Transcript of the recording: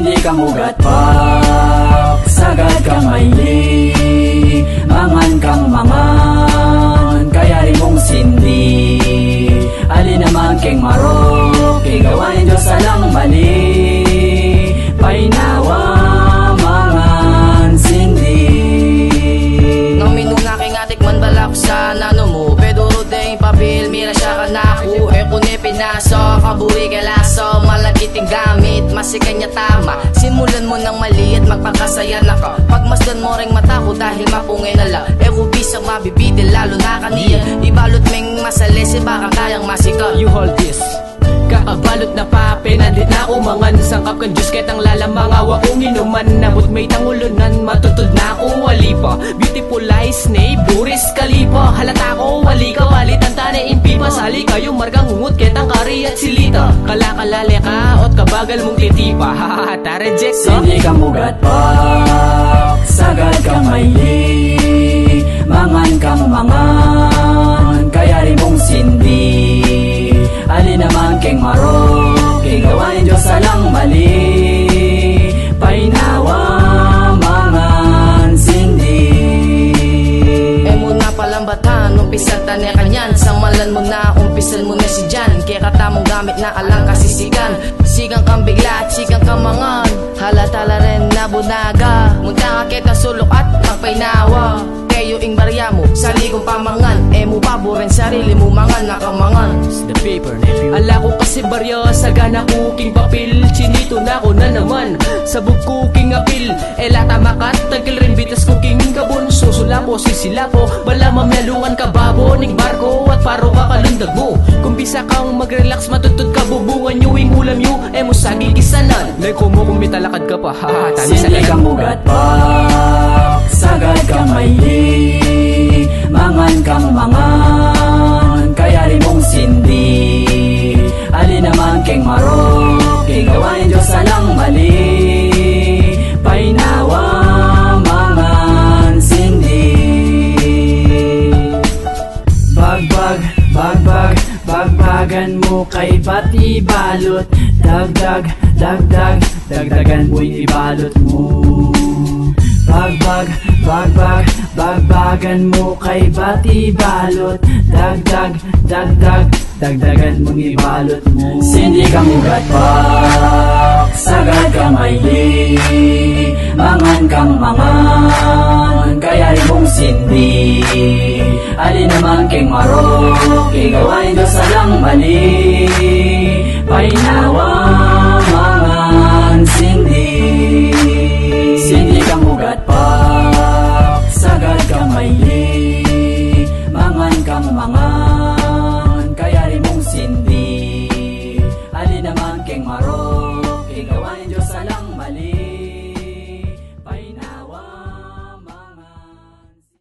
Sindi kang ugat pak, sagad kang maili, mangan kang mangan, kaya rin mong sindi. Alin naman keng marok, igawain Diyos alang mali, painawa mangan sindi. Nang minuna keng atik man balak sa nano mo, pero rodeng papel, mira siya kanaku, kune pinasa, kaburi kalaso, malagiting gamit, masikanya tama. Simulan mo ng maliit, magpakasaya na ka. Pagmasdan mo ring mata ko dahil mapungay na lang. Bisang mabibitin, lalo na kaniya. Ibalot meng masalis, baka kayang masika. You hold this. Kakabalot na pape, nandit na umangan. Sangkap kang Diyos ketang lalamang awa kong inuman. Nabot may tangulunan, matutod na ako wali pa. Beautiful eyes, nay, buris kalipa. Halata ko, wali ka, walit ang tanay impipa. Sali kayo, margang hungot ketang kari at silita. Kalakalale ka, ot kabagal mong titipa. Hahaha, tarejek ka. Sindi kang ugat pak, sagad kang maili, mangan kang mangan, kaya rin mong sindi. Alin naman keng marok, igawain Diyos alang mali, painawa mangan sindi. Muna palang batan, umpisal tani kanyan. Samalan mo na, umpisal mo na si Jan. Kaya katamong gamit na alang kasisigan. Sigang kang bigla at sigang kang mangan, halatala rin na bunaga. Munta ka kita sulok at pagpainawa. Kayo ing barya mo, saligong pamangan. Mo paborin sarili mo, mangan nakamangan. The paper, nephew. Ala ko kasi barya, sagana kuking papel. Chinito na ko na naman, sabog kuking apil. Lata makat, tagil rin bitas kuking kabon. Susula po, sisila po, bala mamelungan ka babo. Ning barko at paro ka kalundag mo. Kung bisa kang mag-relax, matutod ka bubungan nyo. Ing ulam nyo, mo saging kisanan. Like ko mo kung mitalakad ka pa, ha. Sindi kang ugat pak, sagad kang maili, mangan kang mangan, kaya rin mong sindi. Alin naman keng marok, igawain Diyos alang mali, painawa mangan sindi. Bagbag, bagbag, bagbagan mo kay pati balot. Dagdag, dagdag, dagdagan mo'y ibalot mo. Bagbag, bagbag, bagbagan mo kay bati balot. Dagdag, dagdag, dagdagan mong ibalot mo. Sindi kang ugat pak, sagad kang maili, mangan kang mangan, kaya rin mong sindi. Alin naman keng marok, igawain Diyos alang mali, painawa mangan sindi. Sindi kang ugat pak, sagad kang maili, mangan kang mangan.